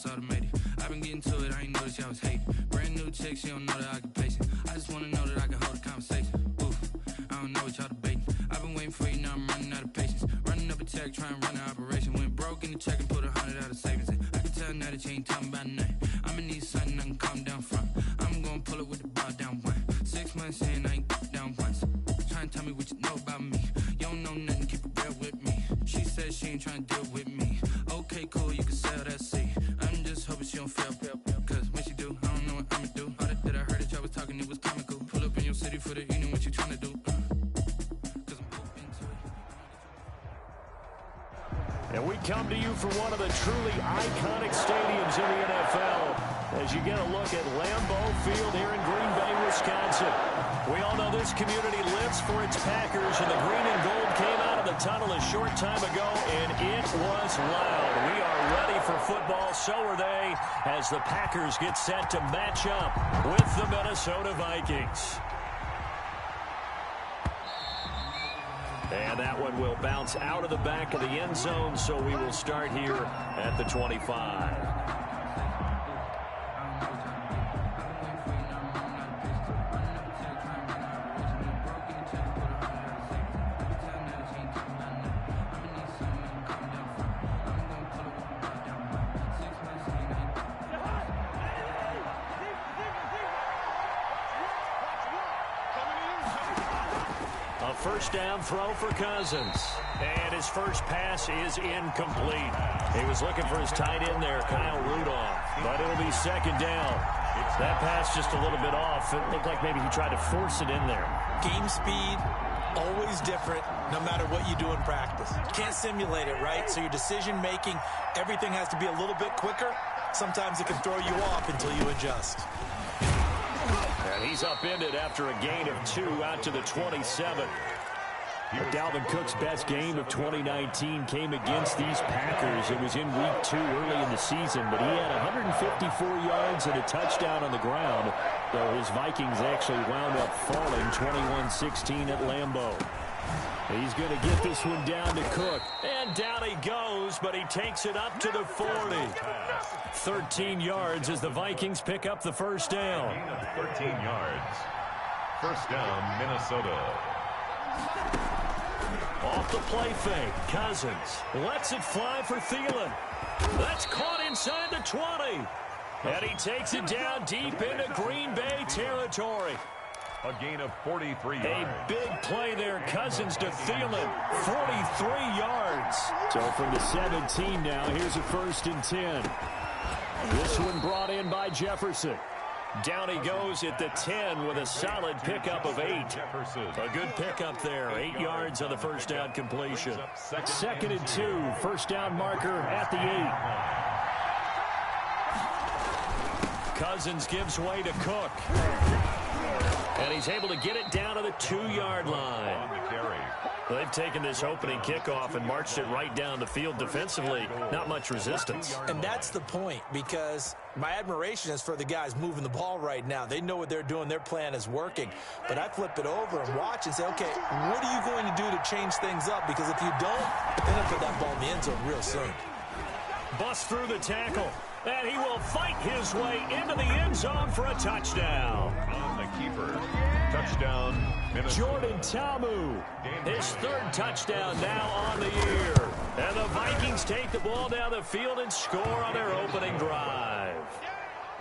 it's automated. I've been getting to it, I ain't noticed y'all was hating. Brand new chick, she don't know the occupation. I just wanna know that I can hold a conversation. Oof, I don't know what y'all debating. I've been waiting for you, now I'm running out of patience. Running up a check, trying to run an operation. Went broke in the check and put 100 out of savings in. I can tell now that you ain't talking about nothing. I'ma need something I can calm down from. I'm gonna pull it with the bar down one. 6 months in, I ain't down once. Trying to tell me what you know about me. You don't know nothing, keep it real with me. She said she ain't trying to deal with me. Okay, cool, you can sell that seat. I'm just hoping she don't fail. Cause when she do, I don't know what I'ma do. All that I heard that y'all was talking, it was comical. Pull up in your city for the evening, what you trying to do? Cause I'm open to it. And we come to you from one of the truly iconic stadiums in the NFL as you get a look at Lambeau Field here in Green Bay, Wisconsin. We all know this community lives for its Packers, and the green and gold came out of the tunnel a short time ago, and it was loud. We are ready for football, so are they, as the Packers get set to match up with the Minnesota Vikings. And that one will bounce out of the back of the end zone, so we will start here at the 25. First down throw for Cousins. And his first pass is incomplete. He was looking for his tight end there, Kyle Rudolph. But it'll be second down. That pass just a little bit off. It looked like maybe he tried to force it in there. Game speed, always different, no matter what you do in practice. You can't simulate it, right? So your decision-making, everything has to be a little bit quicker. Sometimes it can throw you off until you adjust. And he's upended after a gain of 2 out to the 27. Dalvin Cook's best game of 2019 came against these Packers. It was in week 2 early in the season, but he had 154 yards and a touchdown on the ground, though his Vikings actually wound up falling 21-16 at Lambeau. He's going to get this one down to Cook. And down he goes, but he takes it up to the 40. 13 yards as the Vikings pick up the first down. 13 yards. First down, Minnesota. Off the play fake, Cousins lets it fly for Thielen. That's caught inside the 20. And he takes it down deep into Green Bay territory. A gain of 43 yards. A big play there, Cousins to Thielen, 43 yards. So from the 17 now, here's a 1st and 10. This one brought in by Jefferson. Down he goes at the 10 with a solid pickup of 8. A good pickup there, 8 yards on the first down completion. 2nd and 2, first down marker at the 8. Cousins gives way to Cook. And he's able to get it down to the 2-yard line. They've taken this opening kickoff and marched it right down the field defensively. Not much resistance. And that's the point, because my admiration is for the guys moving the ball right now. They know what they're doing. Their plan is working. But I flip it over and watch and say, okay, what are you going to do to change things up? Because if you don't, then they'll put that ball in the end zone real soon. Bust through the tackle. And he will fight his way into the end zone for a touchdown. On the keeper. Touchdown, Minnesota. Jordan Ta'amu, his 3rd touchdown now on the year. And the Vikings take the ball down the field and score on their opening drive.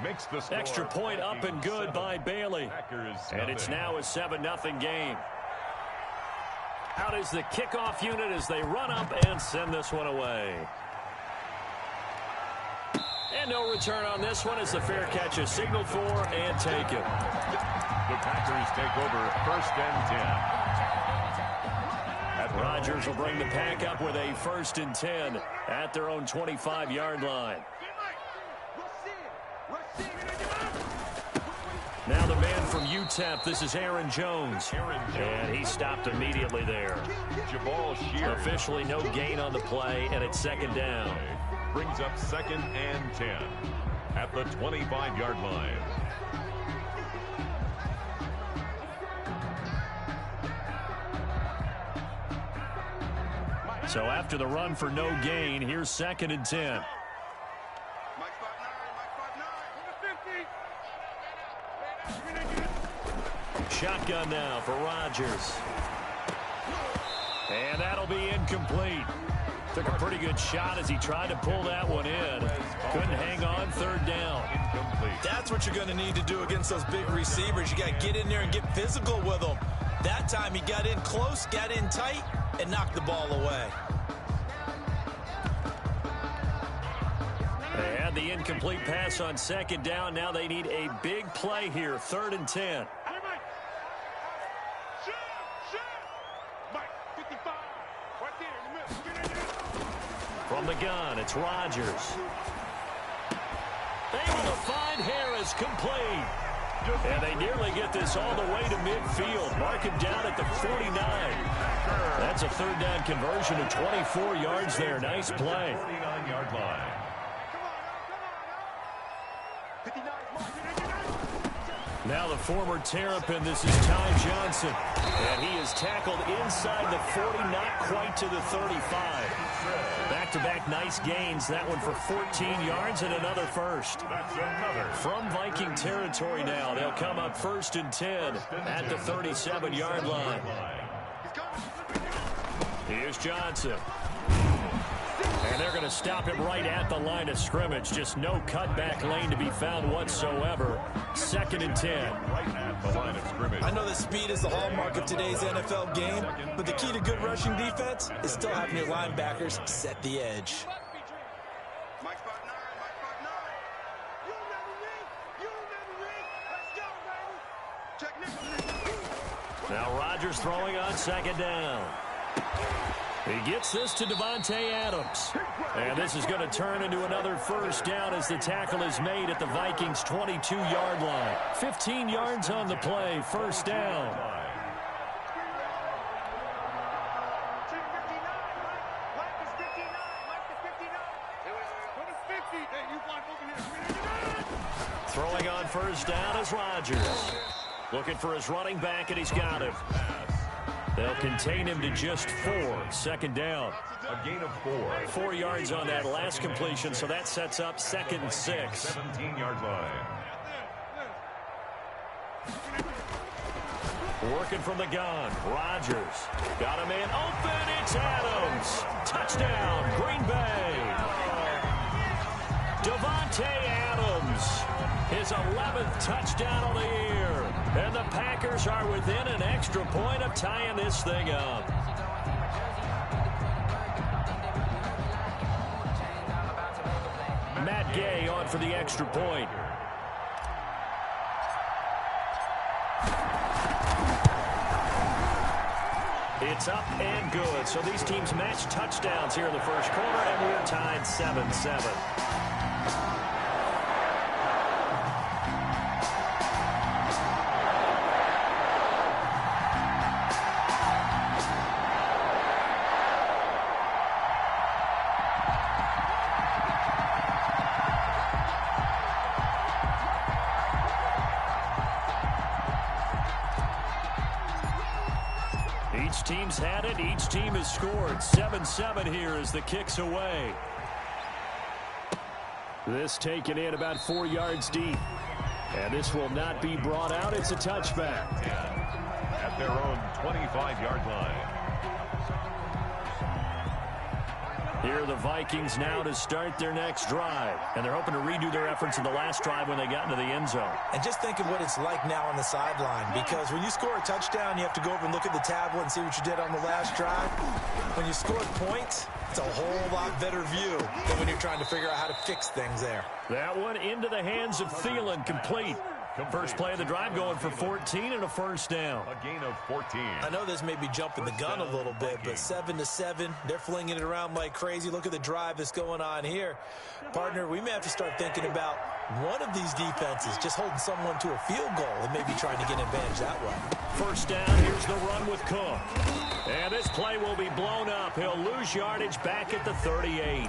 Makes the score. Extra point up and good by Bailey. And it's now a 7-0 game. Out is the kickoff unit as they run up and send this one away. And no return on this one as the fair catch is signaled for and taken. The Packers take over 1st and 10. Rodgers will bring the pack up with a 1st and 10 at their own 25-yard line. Now the man from UTEP, this is Aaron Jones. And he stopped immediately there. Officially no gain on the play, and it's 2nd down. Brings up 2nd and 10 at the 25-yard line. So after the run for no gain, here's 2nd and 10. shotgun now for Rodgers. And that'll be incomplete. Took a pretty good shot as he tried to pull that one in. Couldn't hang on, third down. That's what you're going to need to do against those big receivers. You got to get in there and get physical with them. That time he got in close, got in tight, and knocked the ball away. They had the incomplete pass on second down. Now they need a big play here, 3rd and 10. From the gun, it's Rodgers. Able to find Harris, complete. And they nearly get this all the way to midfield. Mark him down at the 49. That's a 3rd down conversion of 24 yards there. Nice play. 49-yard line. Now the former Terrapin, this is Ty Johnson. And he is tackled inside the 40, not quite to the 35. Back-to-back nice gains. That one for 14 yards and another first. From Viking territory now, they'll come up 1st and 10 at the 37-yard line. Here's Johnson. And they're going to stop him right at the line of scrimmage. Just no cutback lane to be found whatsoever. 2nd and 10. Right at the line of scrimmage. I know that speed is the hallmark of today's NFL game, but the key to good rushing defense is still having your linebackers set the edge. Now Rodgers throwing on 2nd down. He gets this to Davante Adams. And this is going to turn into another 1st down as the tackle is made at the Vikings' 22-yard line. 15 yards on the play, 1st down. Throwing on 1st down is Rodgers. Looking for his running back, and he's got him. They'll contain him to just 4. 2nd down. A gain of 4. 4 yards on that last completion, so that sets up 2nd and 6. 17-yard line. Working from the gun. Rodgers. Got a man open. It's Adams. Touchdown, Green Bay. Davante Adams. His 11th touchdown of the year. And the Packers are within an extra point of tying this thing up. Matt Gay on for the extra point. It's up and good. So these teams match touchdowns here in the first quarter, and we're tied 7-7. Each team's had it. Each team has scored. 7-7 here as the kick's away. This taken in about 4 yards deep. And this will not be brought out. It's a touchback. At their own 25-yard line. Here are the Vikings now to start their next drive. And they're hoping to redo their efforts in the last drive when they got into the end zone. And just think of what it's like now on the sideline, because when you score a touchdown, you have to go over and look at the tablet and see what you did on the last drive. When you score points, it's a whole lot better view than when you're trying to figure out how to fix things there. That one into the hands of Thielen, complete. First play of the drive going for 14 and a 1st down. A gain of 14. I know this may be jumping the gun a little bit, but 7-7, they're flinging it around like crazy. Look at the drive that's going on here. Partner, we may have to start thinking about one of these defenses just holding someone to a field goal and maybe trying to get an advantage that way. 1st down, here's the run with Cook. And this play will be blown up. He'll lose yardage back at the 38.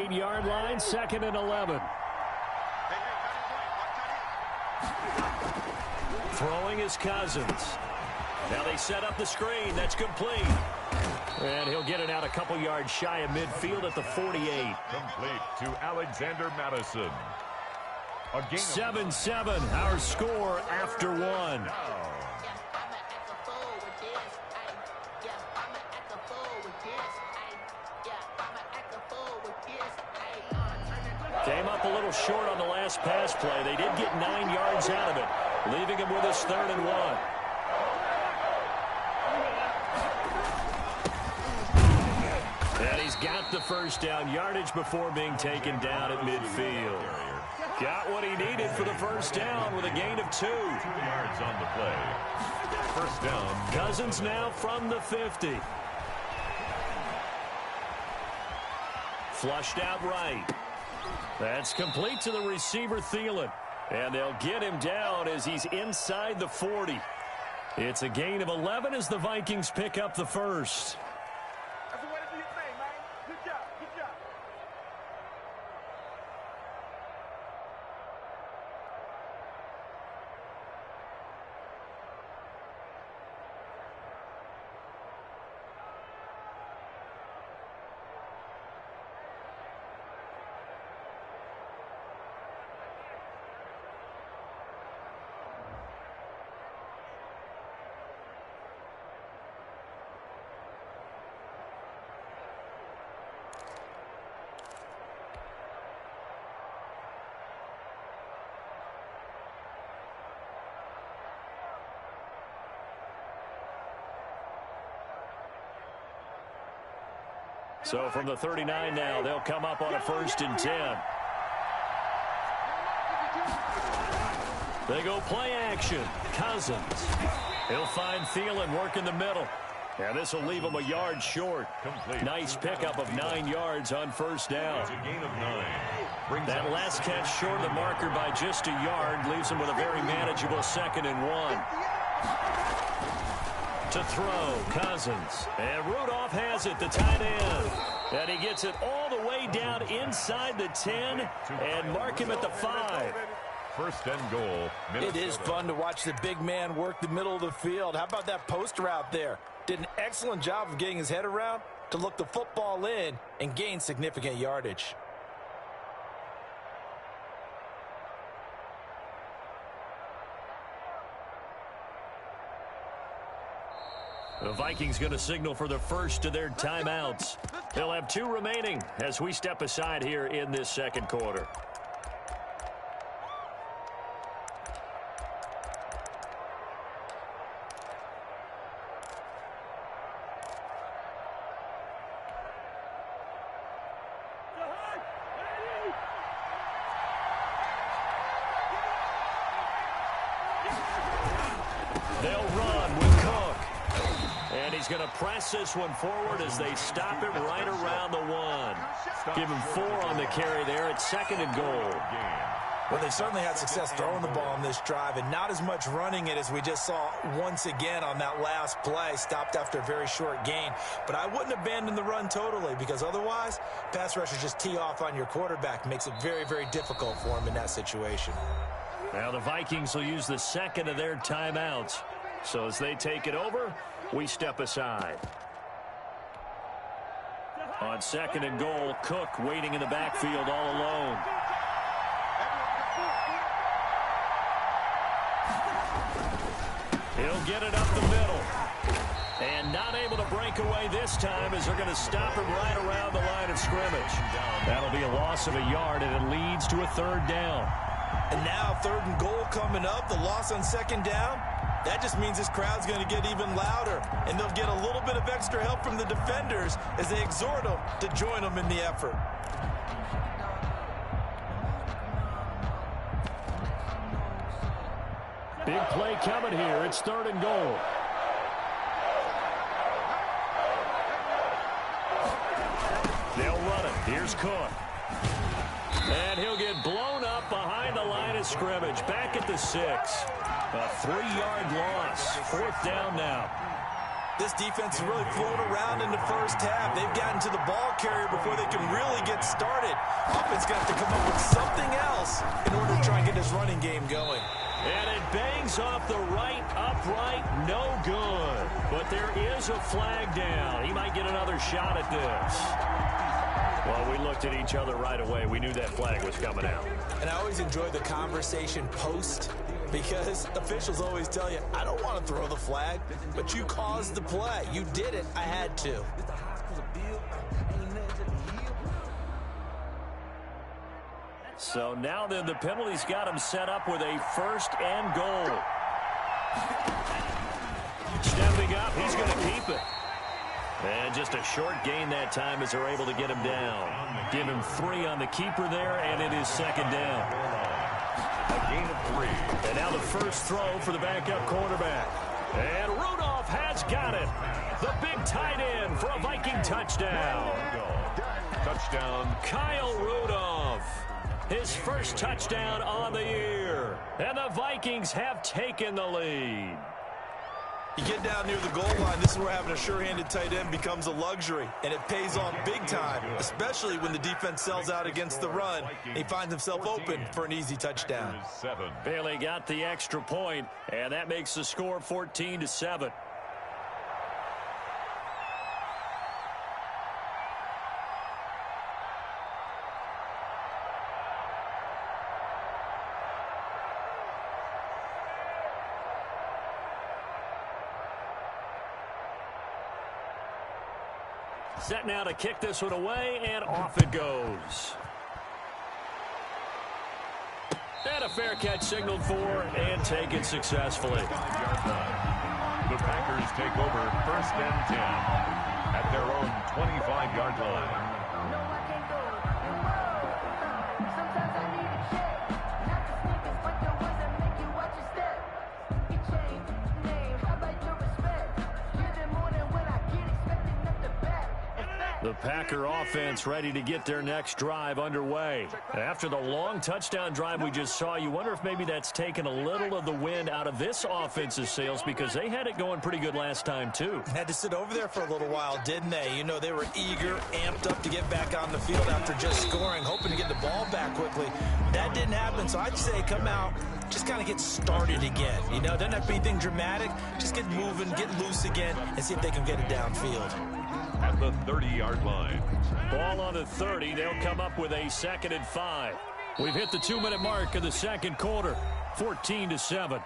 Yard line, 2nd and 11. Throwing is Cousins. Now they set up the screen. That's complete. And he'll get it out a couple yards shy of midfield at the 48. Complete to Alexander Madison. 7-7, our score after one. Came up a little short on the last pass play. They did get 9 yards out of it, leaving him with his 3rd and 1. And he's got the first down, yardage before being taken down at midfield. Got what he needed for the first down with a gain of 2. 2 yards on the play. First down. Cousins now from the 50. Flushed out right. That's complete to the receiver, Thielen. And they'll get him down as he's inside the 40. It's a gain of 11 as the Vikings pick up the first. That's the way to do your thing, man. Good job. Good job. So from the 39 now, they'll come up on a 1st and 10. They go play action. Cousins. He'll find Thielen working the middle. And this will leave him a yard short. Complete. Nice pickup of 9 yards on first down. It's a gain of 9. That last catch short of the marker by just a yard leaves him with a very manageable 2nd and 1. To throw, Cousins. And Rudolph has it, the tight end. And he gets it all the way down inside the 10 and mark him at the 5. First and goal, Minnesota. It is fun to watch the big man work the middle of the field. How about that post route there? Did an excellent job of getting his head around to look the football in and gain significant yardage. The Vikings going to signal for the first of their timeouts. They'll have 2 remaining as we step aside here in this second quarter. They'll run with Cook. And he's going to press this one forward as they stop him right around the 1. Give him 4 on the carry there. It's 2nd and goal. Well, they certainly had success throwing the ball on this drive and not as much running it as we just saw once again on that last play. Stopped after a very short gain. But I wouldn't abandon the run totally because otherwise, pass rushers just tee off on your quarterback. Makes it very, very difficult for him in that situation. Now the Vikings will use the 2nd of their timeouts. So as they take it over, we step aside. On 2nd and goal, Cook waiting in the backfield all alone. He'll get it up the middle. And not able to break away this time as they're going to stop him right around the line of scrimmage. That'll be a loss of a yard, and it leads to a 3rd down. And now 3rd and goal coming up, the loss on 2nd down. That just means this crowd's going to get even louder, and they'll get a little bit of extra help from the defenders as they exhort them to join them in the effort. Big play coming here. It's 3rd and goal. They'll run it. Here's Cook. And he'll get blown up behind the line of scrimmage. Back at the 6. A 3-yard loss. 4th down now. This defense has really flown around in the first half. They've gotten to the ball carrier before they can really get started. Offense got to come up with something else in order to try and get this running game going. And it bangs off the right upright, no good. But there is a flag down. He might get another shot at this. Well, we looked at each other right away. We knew that flag was coming out. And I always enjoy the conversation post because officials always tell you, I don't want to throw the flag, but you caused the play. You did it. I had to. So now then the penalty's got him set up with a 1st and goal. Stepping up, he's going to keep it. And just a short gain that time as they're able to get him down. Give him 3 on the keeper there, and it is 2nd down. A gain of 3. And now the first throw for the backup quarterback. And Rudolph has got it. The big tight end for a Viking touchdown. Touchdown. Kyle Rudolph. His first touchdown on the year. And the Vikings have taken the lead. You get down near the goal line, this is where having a sure-handed tight end becomes a luxury, and it pays off big time, especially when the defense sells out against the run. He finds himself open for an easy touchdown. Bailey got the extra point, and that makes the score 14-7. Set now to kick this one away, and off it goes. And a fair catch signaled for and taken successfully. The Packers take over 1st and 10 at their own 25-yard line. The Packer offense ready to get their next drive underway. After the long touchdown drive we just saw, you wonder if maybe that's taken a little of the wind out of this offense's sails because they had it going pretty good last time too. Had to sit over there for a little while, didn't they? You know, they were eager, amped up to get back on the field after just scoring, hoping to get the ball back quickly. That didn't happen, so I'd say come out, just kind of get started again. You know, doesn't have to be anything dramatic. Just get moving, get loose again, and see if they can get it downfield. At the 30-yard line. Ball on the 30. They'll come up with a 2nd and 5. We've hit the 2-minute mark of the second quarter. 14-7.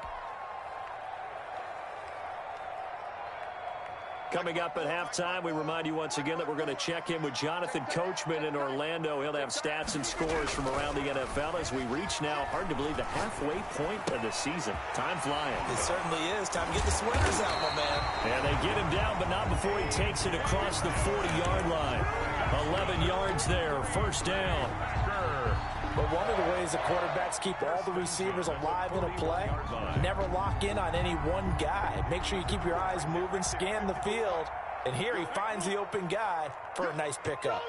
Coming up at halftime, we remind you once again that we're going to check in with Jonathan Coachman in Orlando. He'll have stats and scores from around the NFL as we reach now, hard to believe, the halfway point of the season. Time flying. It certainly is. Time to get the sweaters out, my man. And they get him down, but not before he takes it across the 40-yard line. 11 yards there, 1st down. But one of the ways the quarterbacks keep all the receivers alive in a play, never lock in on any one guy. Make sure you keep your eyes moving, scan the field. And here he finds the open guy for a nice pickup.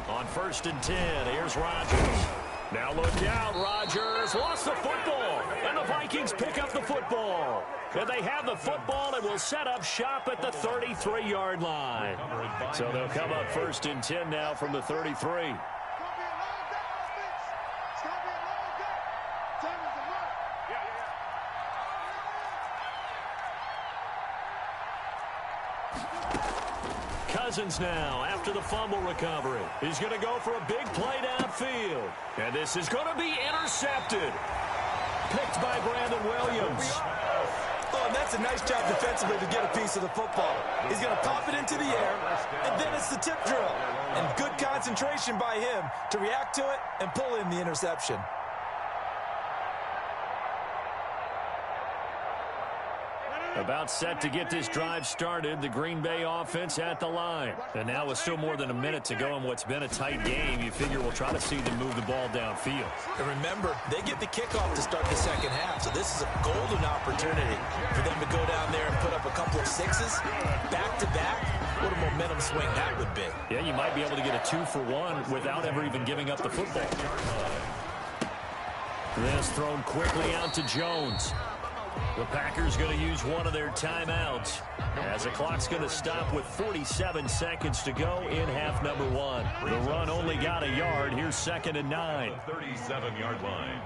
On 1st and 10, here's Rodgers. Now look out, Rodgers lost the football, and the Vikings pick up the football. And they have the football and will set up shop at the 33-yard line. So they'll come up 1st and 10 now from the 33. Cousins now after the fumble recovery. He's going to go for a big play downfield. And this is going to be intercepted. Picked by Brandon Williams. Oh, and that's a nice job defensively to get a piece of the football. He's going to pop it into the air, and then it's the tip drill. And good concentration by him to react to it and pull in the interception. About set to get this drive started, the Green Bay offense at the line. And now with still more than a minute to go in what's been a tight game, you figure we'll try to see them move the ball downfield. And remember, they get the kickoff to start the second half, so this is a golden opportunity for them to go down there and put up a couple of sixes back-to-back. What a momentum swing that would be. Yeah, you might be able to get a 2-for-1 without ever even giving up the football. This thrown quickly out to Jones. The Packers going to use one of their timeouts as the clock's going to stop with 47 seconds to go in half number one. The run only got a yard. Here's 2nd and 9. 37-yard line.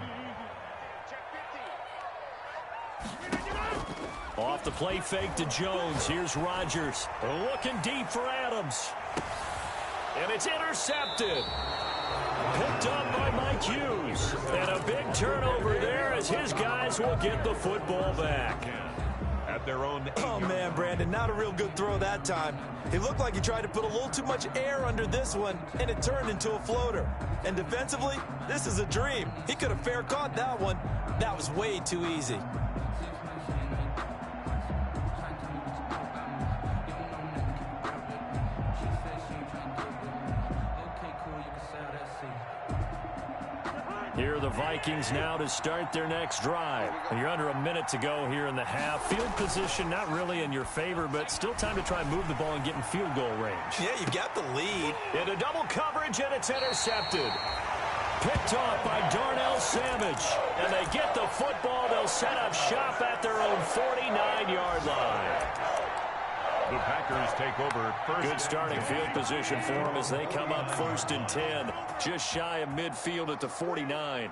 Off the play fake to Jones. Here's Rodgers. Looking deep for Adams. And it's intercepted. Picked up by Mike Hughes. And a big turnover there as his guys will get the football back. At their own. Oh, man, Brandon, not a real good throw that time. He looked like he tried to put a little too much air under this one, and it turned into a floater. And defensively, this is a dream. He could have fair caught that one. That was way too easy. Here are the Vikings now to start their next drive. And you're under a minute to go here in the half. Field position not really in your favor, but still time to try and move the ball and get in field goal range. Yeah, you've got the lead. Into double coverage, and it's intercepted. Picked off by Darnell Savage. And they get the football. They'll set up shop at their own 49-yard line. The Packers take over first. Good starting field position for them as they come up 1st and 10. Just shy of midfield at the 49.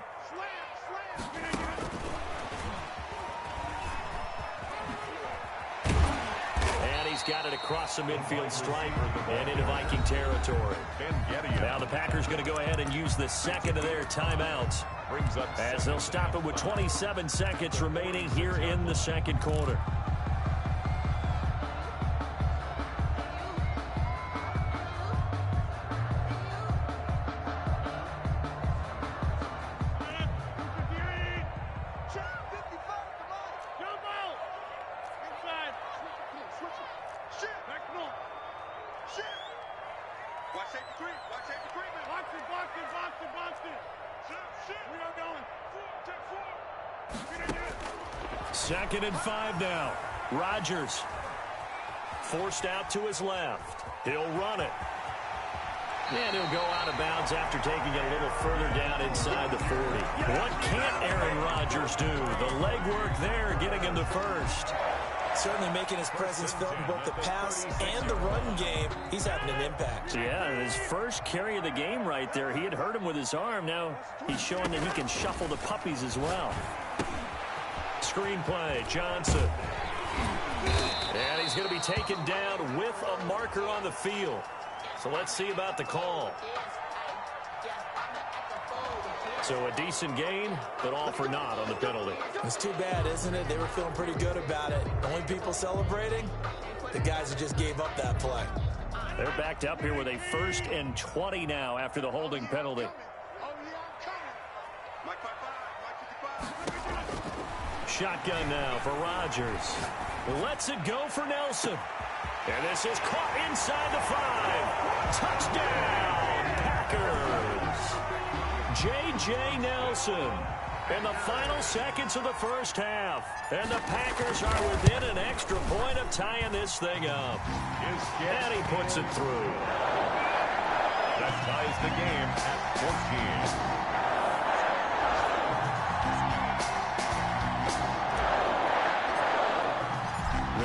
And he's got it across the midfield stripe and into Viking territory. Now the Packers going to go ahead and use the second of their timeouts as they'll stop it with 27 seconds remaining here in the second quarter. Second and 5 now. Rodgers forced out to his left. He'll run it. And he'll go out of bounds after taking it a little further down inside the 40. What can't Aaron Rodgers do? The legwork there getting him the first. Certainly making his presence felt in both the pass and the run game. He's having an impact. Yeah, his first carry of the game right there. He had hurt him with his arm. Now he's showing that he can shuffle the puppies as well. Screenplay, Johnson. And he's going to be taken down with a marker on the field. So let's see about the call. So a decent gain, but all for naught on the penalty. It's too bad, isn't it? They were feeling pretty good about it. The only people celebrating, the guys who just gave up that play. They're backed up here with a 1st and 20 now after the holding penalty. Shotgun now for Rodgers. Lets it go for Nelson. And this is caught inside the 5. Touchdown, Packers. J.J. Nelson in the final seconds of the first half. And the Packers are within an extra point of tying this thing up. And he puts it through. That ties the game at 14.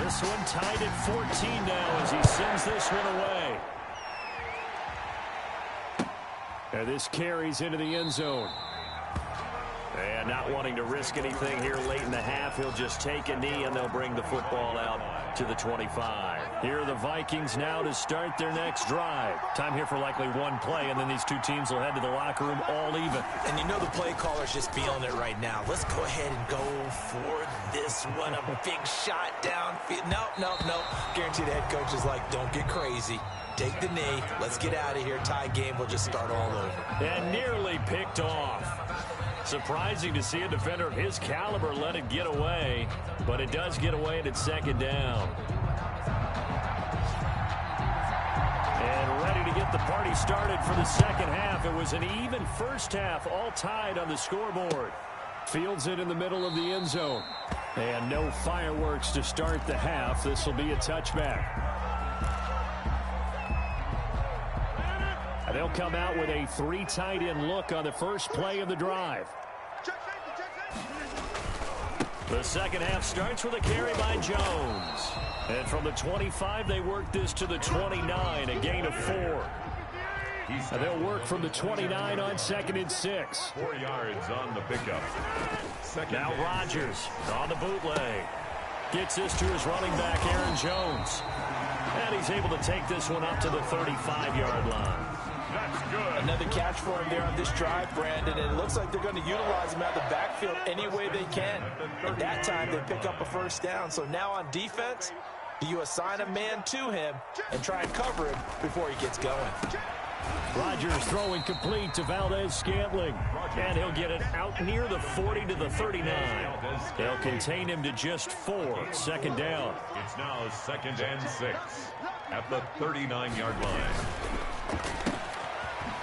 This one tied at 14 now as he sends this one away. And this carries into the end zone. And not wanting to risk anything here late in the half, he'll just take a knee and they'll bring the football out to the 25. Here are the Vikings now to start their next drive. Time here for likely one play, and then these two teams will head to the locker room all even. And you know the play caller's just feeling it right now. Let's go ahead and go for this one. A big shot downfield. No. Guaranteed the head coach is like, don't get crazy. Take the knee. Let's get out of here. Tie game. We'll just start all over. And nearly picked off. Surprising to see a defender of his caliber let it get away, but it does get away and it's second down. And ready to get the party started for the second half. It was an even first half, all tied on the scoreboard. Fields it in the middle of the end zone. And no fireworks to start the half. This will be a touchback. And they'll come out with a 3 tight end look on the first play of the drive. The second half starts with a carry by Jones. And from the 25, they work this to the 29, a gain of 4. And they'll work from the 29 on 2nd and 6. 4 yards on the pickup. Now Rodgers on the bootleg. Gets this to his running back, Aaron Jones. And he's able to take this one up to the 35-yard line. That's good. Another catch for him there on this drive, Brandon. And it looks like they're going to utilize him out of the backfield any way they can. At that time, they pick up a first down. So now on defense, do you assign a man to him and try and cover him before he gets going? Rodgers throwing complete to Valdez-Scantling. And he'll get it out near the 40 to the 39. They'll contain him to just 4. 2nd down. It's now 2nd and 6 at the 39-yard line.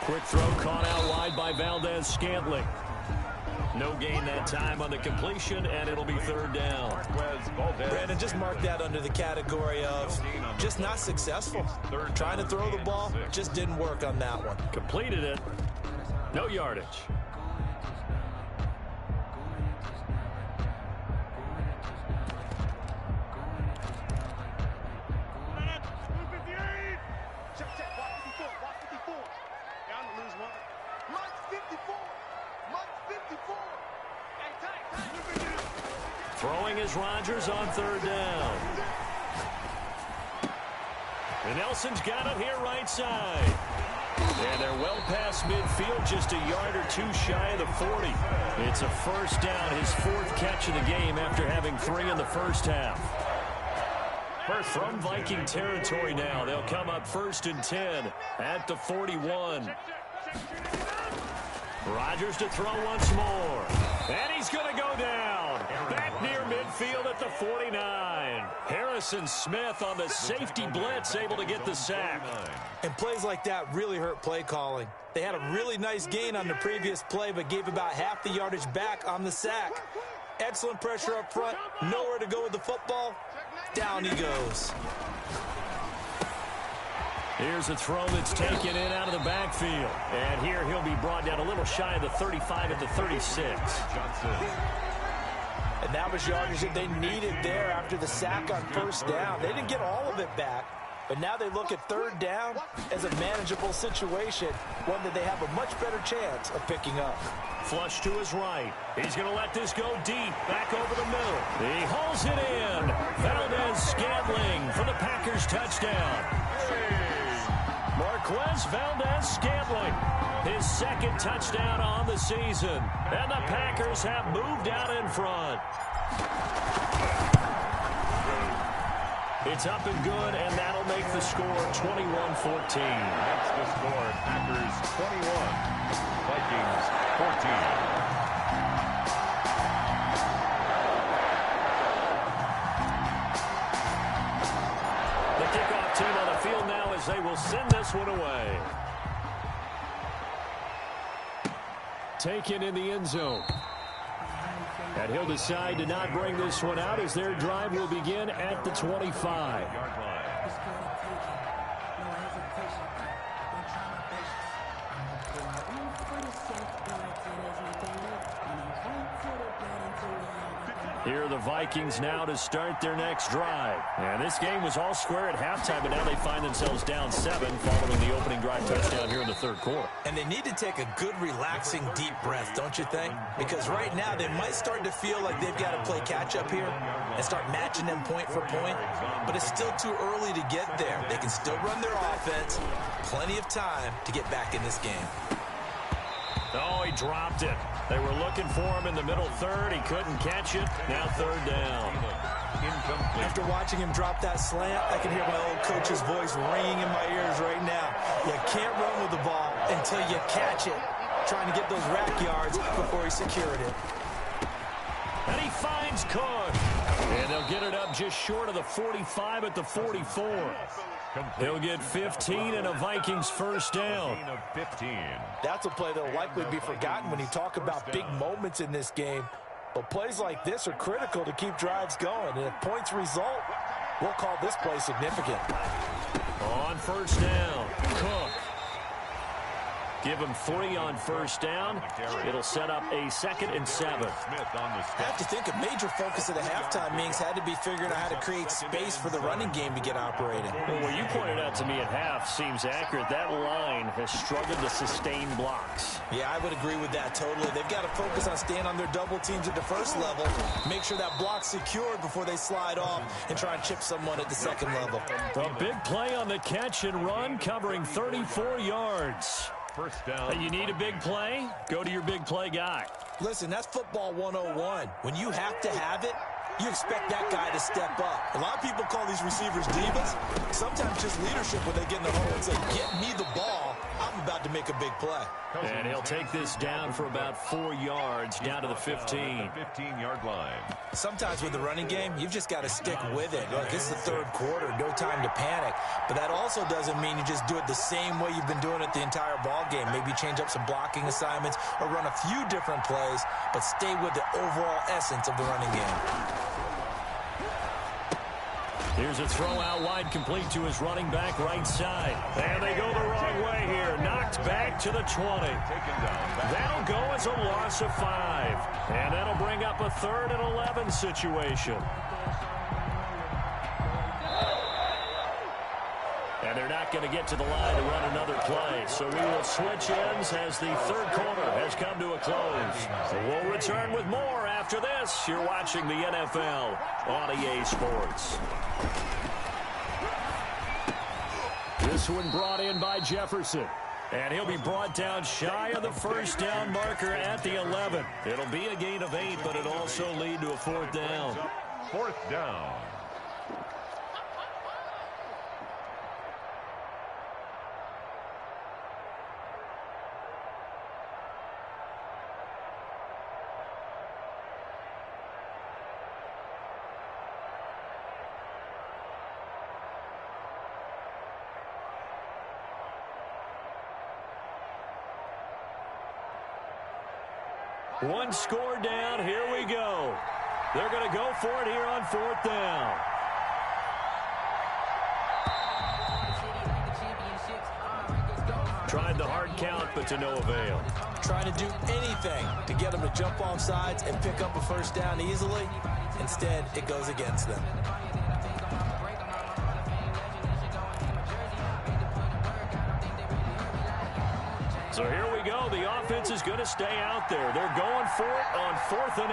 Quick throw caught out wide by Valdez-Scantling. No gain that time on the completion, and it'll be 3rd down. Brandon, just mark that under the category of just not successful. Trying to throw the ball, just didn't work on that one. Completed it. No yardage. Throwing is Rodgers on 3rd down. And Nelson's got it here right side. And they're well past midfield, just a yard or 2 shy of the 40. It's a first down, his 4th catch of the game after having 3 in the first half. From Viking territory now, they'll come up 1st and 10 at the 41. Rodgers to throw once more. And he's going to go down. Back near midfield at the 49. Harrison Smith on the safety blitz, able to get the sack. And plays like that really hurt play calling. They had a really nice gain on the previous play, but gave about half the yardage back on the sack. Excellent pressure up front. Nowhere to go with the football. Down he goes. Here's a throw that's taken in out of the backfield. And here he'll be brought down a little shy of the 35 at the 36. And that was yardage that they needed there after the sack on 1st down. They didn't get all of it back, but now they look at 3rd down as a manageable situation, one that they have a much better chance of picking up. Flush to his right. He's going to let this go deep, back over the middle. He hauls it in. Valdez-Scantling for the Packers touchdown. Marquez Valdez-Scantling, his 2nd touchdown on the season. And the Packers have moved out in front. It's up and good, and that'll make the score 21-14. That's the score. Packers 21, Vikings 14. Kickoff team on the field now as they will send this one away. Taken in the end zone. And he'll decide to not bring this one out as their drive will begin at the 25. Here are the Vikings now to start their next drive. And this game was all square at halftime, but now they find themselves down 7 following the opening drive touchdown here in the 3rd quarter. And they need to take a good, relaxing, deep breath, don't you think? Because right now they might start to feel like they've got to play catch-up here and start matching them point for point. But it's still too early to get there. They can still run their offense. Plenty of time to get back in this game. Oh, he dropped it. They were looking for him in the middle 3rd. He couldn't catch it. Now 3rd down. After watching him drop that slant, I can hear my old coach's voice ringing in my ears right now. You can't run with the ball until you catch it. Trying to get those rack yards before he secured it. And he finds Cook. And they'll get it up just short of the 45 at the 44. He'll get 15 and a Vikings first down. That's a play that'll likely be forgotten when you talk about big moments in this game. But plays like this are critical to keep drives going. And if points result, we'll call this play significant. On 1st down, Cook. Give him 3 on first down. It'll set up a 2nd and 7. I have to think a major focus of the halftime meetings had to be figuring out how to create space for the running game to get operating. Well, what you pointed out to me at half seems accurate. That line has struggled to sustain blocks. Yeah, I would agree with that totally. They've got to focus on staying on their double teams at the first level, make sure that block's secured before they slide off and try and chip someone at the second level. A big play on the catch and run, covering 34 yards. First down. You need a big play? Go to your big play guy. Listen, that's football 101. When you have to have it, you expect that guy to step up. A lot of people call these receivers divas. Sometimes just leadership when they get in the hole and say, get me the ball. I'm about to make a big play. And he'll take this down for about 4 yards, down to the 15. 15-yard line. Sometimes with the running game, you've just got to stick with it. Look, it's the third quarter, no time to panic. But that also doesn't mean you just do it the same way you've been doing it the entire ball game. Maybe change up some blocking assignments or run a few different plays, but stay with the overall essence of the running game. Here's a throw out wide, complete to his running back right side. And they go the wrong way here. Knocked back to the 20. That'll go as a loss of 5. And that'll bring up a 3rd and 11 situation. And they're not going to get to the line to run another play. So we will switch ends as the third quarter has come to a close. We'll return with more after this. You're watching the NFL on EA Sports. This one brought in by Jefferson. And he'll be brought down shy of the first down marker at the 11. It'll be a gain of 8, but it'll also lead to a 4th down. 4th down. One score down. Here we go. They're going to go for it here on 4th down. Tried the hard count, but to no avail. Trying to do anything to get them to jump off sides and pick up a first down easily. Instead, it goes against them. So here we go. The offense is going to stay out there. They're going for it on 4th and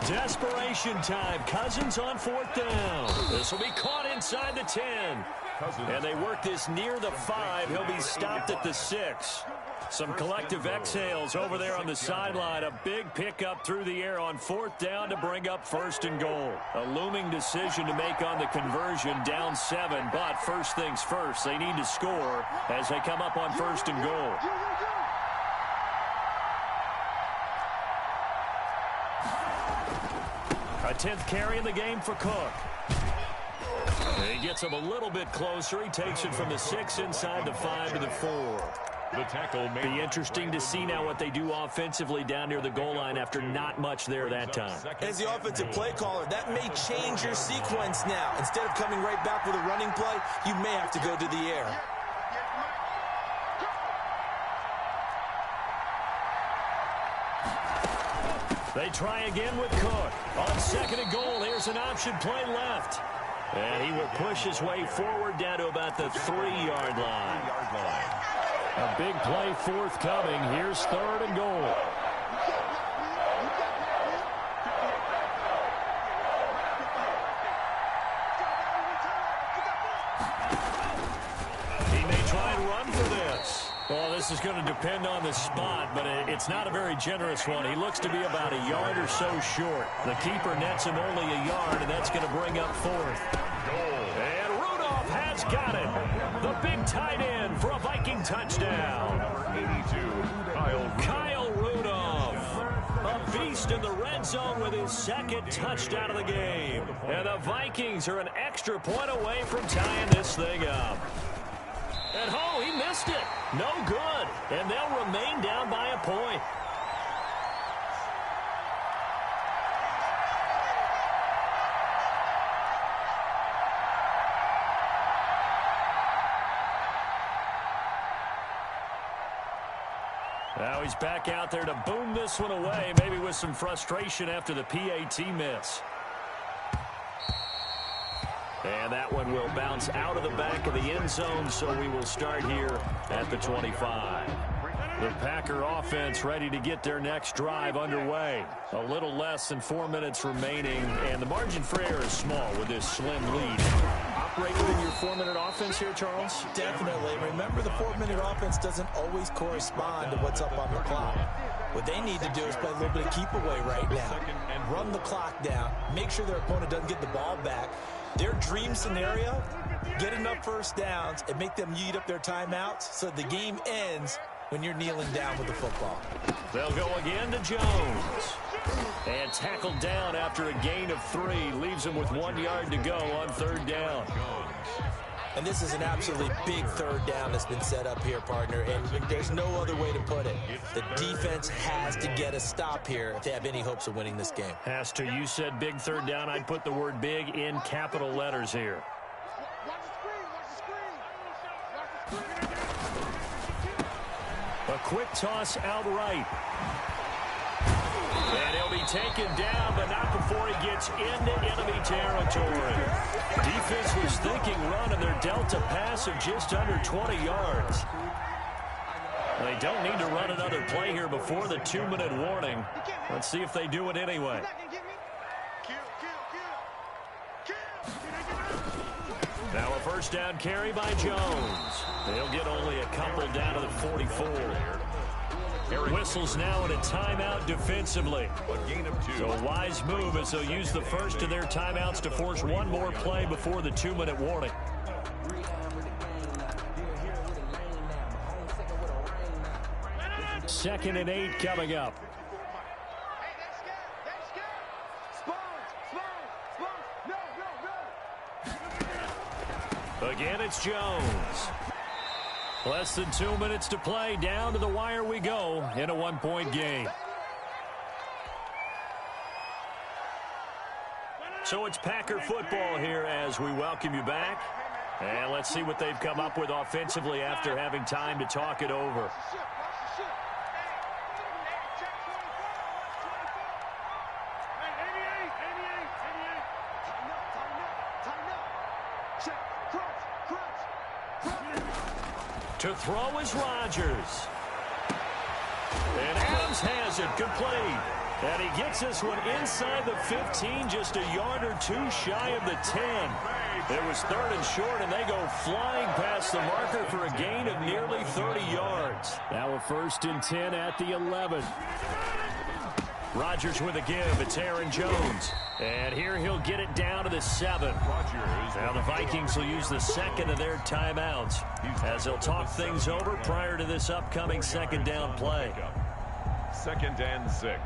8. Desperation time. Cousins on 4th down. This will be caught inside the 10. And they work this near the 5. He'll be stopped at the 6. Some collective exhales over there on the sideline. A big pickup through the air on 4th down to bring up 1st and goal. A looming decision to make on the conversion, down 7. But first things first, they need to score as they come up on 1st and goal. A 10th carry in the game for Cook. He gets him a little bit closer. He takes it from the 6 inside the 5 to the 4. The tackle may be interesting to see now what they do offensively down near the goal line after not much there that time. As the offensive play caller, that may change your sequence now. Instead of coming right back with a running play, you may have to go to the air. They try again with Cook. On 2nd and goal, here's an option play left. And he will push his way forward down to about the 3-yard line. A big play forthcoming. Here's 3rd and goal. He may try and run for this. Well, this is going to depend on the spot, but it's not a very generous one. He looks to be about a yard or so short. The keeper nets him only a yard, and that's going to bring up 4th. And Rudolph has got it. The big tight end for a Viking touchdown. 82, Kyle Rudolph. A beast in the red zone with his 2nd touchdown of the game. And the Vikings are an extra point away from tying this thing up. And he missed it. No good. And they'll remain down by a point. He's back out there to boom this one away, maybe with some frustration after the PAT miss. And that one will bounce out of the back of the end zone, so we will start here at the 25. The Packer offense ready to get their next drive underway. A little less than 4 minutes remaining, and the margin for error is small with this slim lead. Operate within your 4-minute offense here, Charles? Definitely. Remember, the 4-minute offense doesn't always correspond to what's up on the clock. What they need to do is play a little bit of keep away right now and run the clock down, make sure their opponent doesn't get the ball back. Their dream scenario, get enough first downs and make them eat up their timeouts so the game ends when you're kneeling down with the football. They'll go again to Jones. And tackled down after a gain of 3. Leaves him with 1 yard to go on 3rd down. And this is an absolutely big 3rd down that's been set up here, partner. And there's no other way to put it. The defense has to get a stop here if they have any hopes of winning this game. Has to. You said big 3rd down. I'd put the word big in capital letters here. A quick toss out right. And he'll be taken down, but not before he gets into enemy territory. Defense was thinking run, and they're dealt a pass of just under 20 yards. They don't need to run another play here before the 2-minute warning. Let's see if they do it anyway. Now a first down carry by Jones. They'll get only a couple down to the 44. Whistles now in a timeout defensively. So a wise move as they'll use the first of their timeouts to force one more play before the 2-minute warning. Second and 8 coming up. Again, it's Jones. Less than 2 minutes to play. Down to the wire we go in a 1-point game. So it's Packer football here as we welcome you back. And let's see what they've come up with offensively after having time to talk it over. To throw is Rodgers. And Adams has it complete. And he gets this one inside the 15, just a yard or two shy of the 10. It was 3rd and short, and they go flying past the marker for a gain of nearly 30 yards. Now a 1st and 10 at the 11. Rodgers with a give. It's Aaron Jones. And here he'll get it down to the 7. Now the Vikings will use the second of their timeouts as they'll talk things over prior to this upcoming 2nd down play. 2nd and 6.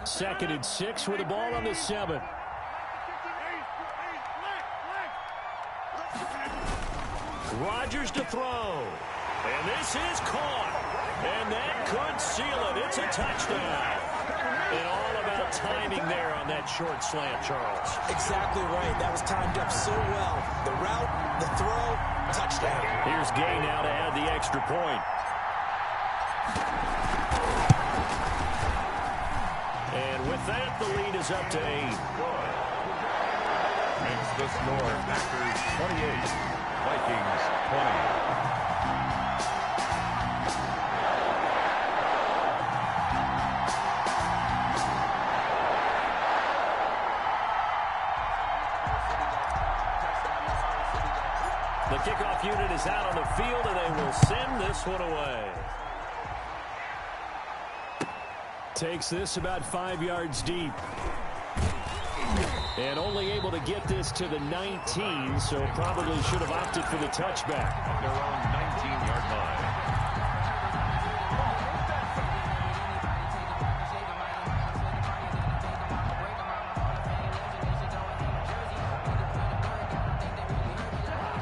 Second and 6 with the ball on the 7. Rodgers to throw. And this is caught. And that could seal it. It's a touchdown. And all about timing there on that short slant, Charles. Exactly right. That was timed up so well. The route, the throw, touchdown. Here's Gay now to add the extra point. And with that, the lead is up to 8. Makes the score Packers 28, Vikings 20. The kickoff unit is out on the field, and they will send this one away. Takes this about 5 yards deep. And only able to get this to the 19, so probably should have opted for the touchback. At their own 19-yard line.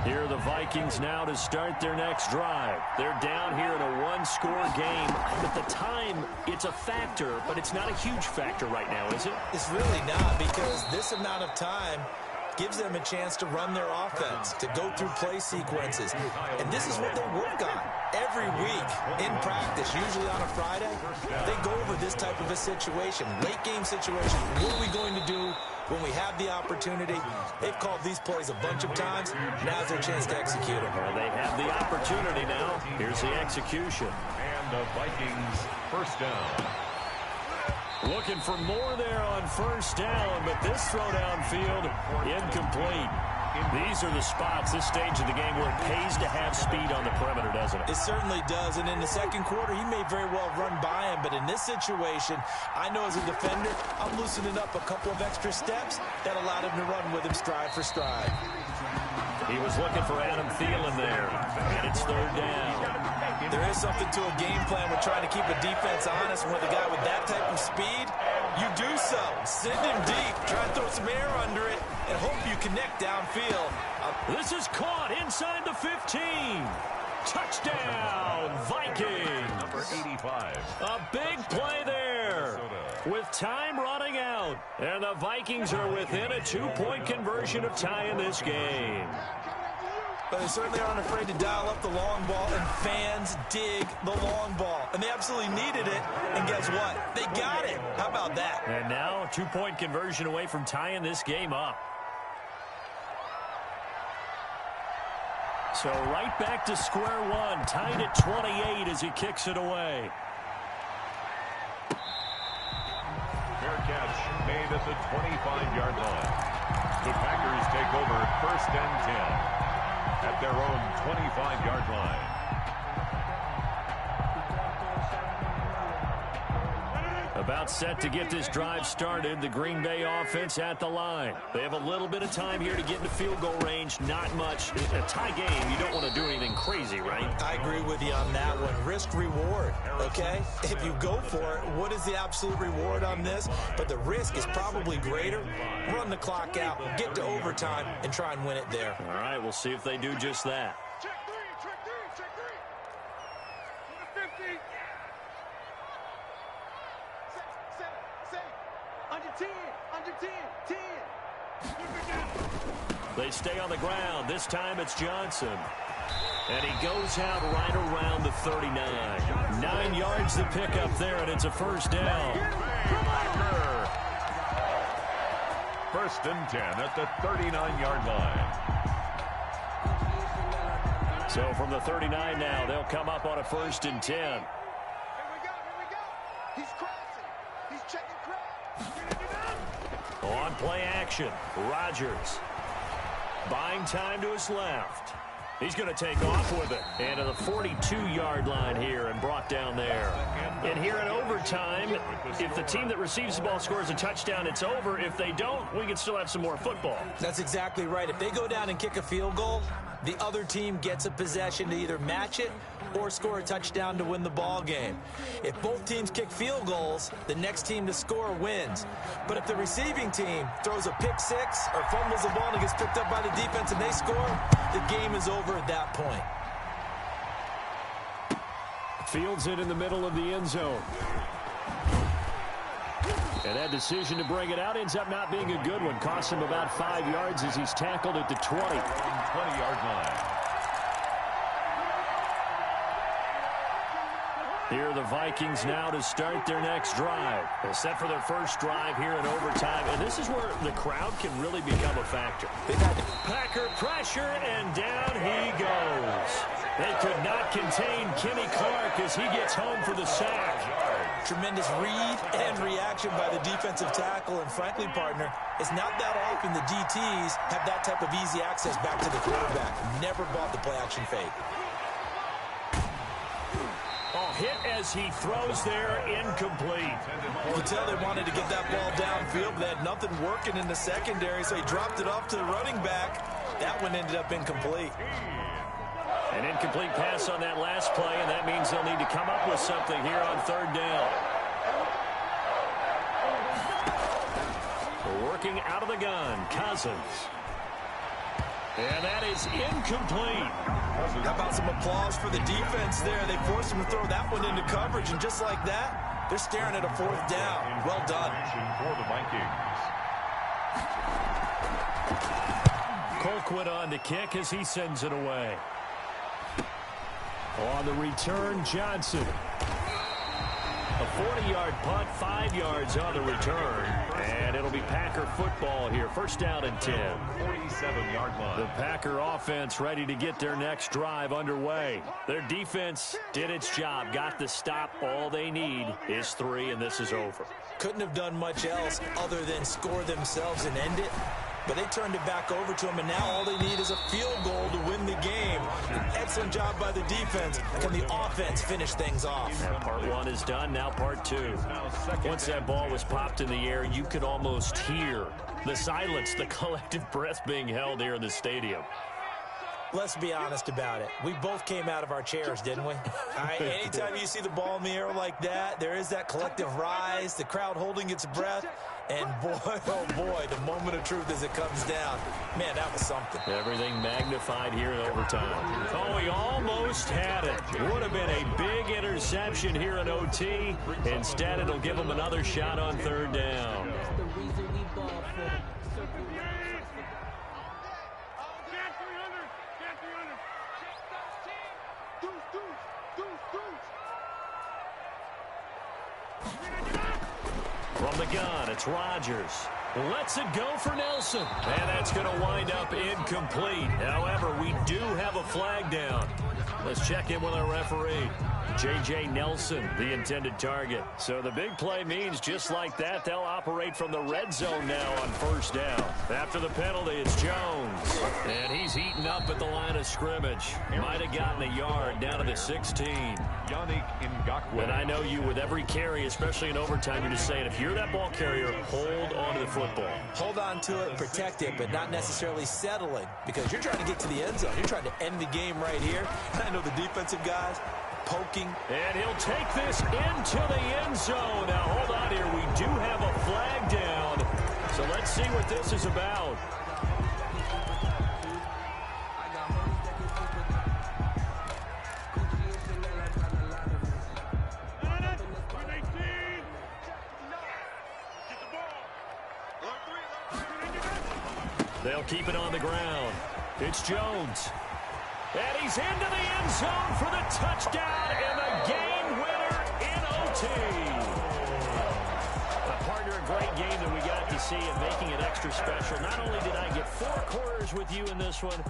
Here are the Vikings now to start their next drive. They're down here in a one-score game. At the time, it's a factor, but it's not a huge factor right now, is it? It's really not, because this amount of time gives them a chance to run their offense, to go through play sequences. And this is what they work on every week in practice, usually on a Friday. They go over this type of a situation, late game situation. What are we going to do when we have the opportunity? They've called these plays a bunch of times. Now's their chance to execute them. Well, they have the opportunity now. Here's the execution. And the Vikings first down. Looking for more there on first down, but this throw downfield incomplete. These are the spots, this stage of the game, where it pays to have speed on the perimeter, doesn't it? It certainly does, and in the second quarter, he may very well run by him, but in this situation, I know as a defender, I'm loosening up a couple of extra steps that allowed him to run with him stride for stride. He was looking for Adam Thielen there, and it's third down. There is something to a game plan with trying to keep a defense honest. With a guy with that type of speed, you do so. Send him deep. Try and throw some air under it and hope you connect downfield. This is caught inside the 15. Touchdown, Vikings. Number 85. A big play there with time running out. And the Vikings are within a 2-point conversion of tying this game. But they certainly aren't afraid to dial up the long ball, and fans dig the long ball. And they absolutely needed it, and guess what? They got it. How about that? And now a 2-point conversion away from tying this game up. So right back to square one, tied at 28 as he kicks it away. Fair catch made at the 25-yard line. The Packers take over first and 10. At their own 25-yard line. About set to get this drive started. The Green Bay offense at the line. They have a little bit of time here to get into field goal range. Not much. In a tie game, you don't want to do anything crazy, right? I agree with you on that one. Risk-reward, okay? If you go for it, what is the absolute reward on this? But the risk is probably greater. Run the clock out, get to overtime, and try and win it there. All right, we'll see if they do just that. Check three, check three, check three. To the 50. Set. Under 10, under 10, 10. They stay on the ground. This time it's Johnson. And he goes out right around the 39. 9 yards to pick up there, and it's a first down. First and 10 at the 39-yard line. So from the 39 now, they'll come up on a first and 10. Here we go. He's crossing. He's checking crowd. On play action, Rodgers. Buying time to his left. He's going to take off with it. And to the 42-yard line here and brought down there. And here in overtime, if the team that receives the ball scores a touchdown, it's over. If they don't, we can still have some more football. That's exactly right. If they go down and kick a field goal, the other team gets a possession to either match it or score a touchdown to win the ball game. If both teams kick field goals, the next team to score wins. But if the receiving team throws a pick six or fumbles the ball and it gets picked up by the defense and they score, the game is over at that point. Fields it in the middle of the end zone. And that decision to bring it out ends up not being a good one. Costs him about 5 yards as he's tackled at the 20. 20-yard line. Here are the Vikings now to start their next drive. They're set for their first drive here in overtime. And this is where the crowd can really become a factor. Packer pressure, and down he goes. They could not contain Kenny Clark as he gets home for the sack. Tremendous read and reaction by the defensive tackle. And frankly, partner, it's not that often the DTs have that type of easy access back to the quarterback. Never bought the play-action fake. Hit as he throws there, incomplete. You can tell they wanted to get that ball downfield, but they had nothing working in the secondary, so he dropped it off to the running back. That one ended up incomplete. An incomplete pass on that last play, and that means they'll need to come up with something here on third down. Working out of the gun, Cousins. And that is incomplete. How about some applause for the defense there? They forced him to throw that one into coverage, and just like that, they're staring at a fourth down. Well done. For the Vikings. Colquitt on to kick as he sends it away. On the return, Johnson. A 40-yard punt, 5 yards on the return. And it'll be Packer football here. First down and 10. 47-yard line. The Packer offense ready to get their next drive underway. Their defense did its job, got the stop. All they need is 3, and this is over. Couldn't have done much else other than score themselves and end it. But they turned it back over to him, and now all they need is a field goal to win the game. Excellent job by the defense. Can the offense finish things off? And part 1 is done, now part 2. Once that ball was popped in the air, you could almost hear the silence, the collective breath being held here in the stadium. Let's be honest about it. We both came out of our chairs, didn't we? All right, anytime you see the ball in the air like that, there is that collective rise, the crowd holding its breath. And boy, oh boy, the moment of truth as it comes down. Man, that was something. Everything magnified here in overtime. Oh, he almost had it. Would have been a big interception here in OT. Instead, it'll give him another shot on 3rd down. From the gun, it's Rodgers. Lets it go for Nelson. And that's going to wind up incomplete. However, we do have a flag down. Let's check in with our referee. J.J. Nelson, the intended target. So the big play means just like that, they'll operate from the red zone now on 1st down. After the penalty, it's Jones. And he's heating up at the line of scrimmage. Might have gotten a yard down to the 16. And I know you, with every carry, especially in overtime, you're just saying, if you're that ball carrier, hold on to the football. Hold on to it, protect it, but not necessarily settling, because you're trying to get to the end zone. You're trying to end the game right here. I know the defensive guys poking. And he'll take this into the end zone. Now, hold on here. We do have a flag down. So let's see what this is about. They'll keep it on the ground. It's Jones. And he's into the end zone for the touchdown and the game winner in OT. A partner, a great game that we got to see and making it extra special. Not only did I get 4 quarters with you in this one,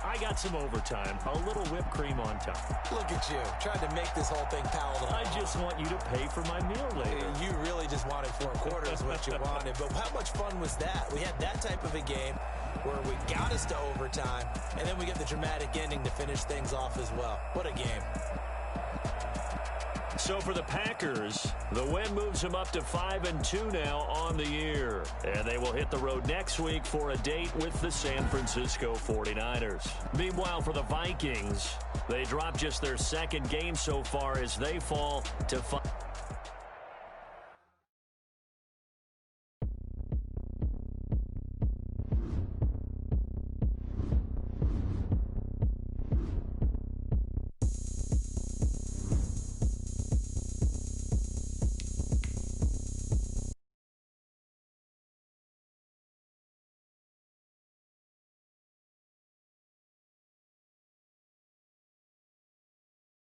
I got some overtime, a little whipped cream on top. Look at you, trying to make this whole thing palatable. I just want you to pay for my meal later. You really just wanted 4 quarters, what you wanted. But how much fun was that? We had that type of a game where we got us to overtime, and then we get the dramatic ending to finish things off as well. What a game. So for the Packers, the win moves them up to 5-2 now on the year. And they will hit the road next week for a date with the San Francisco 49ers. Meanwhile, for the Vikings, they drop just their 2nd game so far as they fall to 5.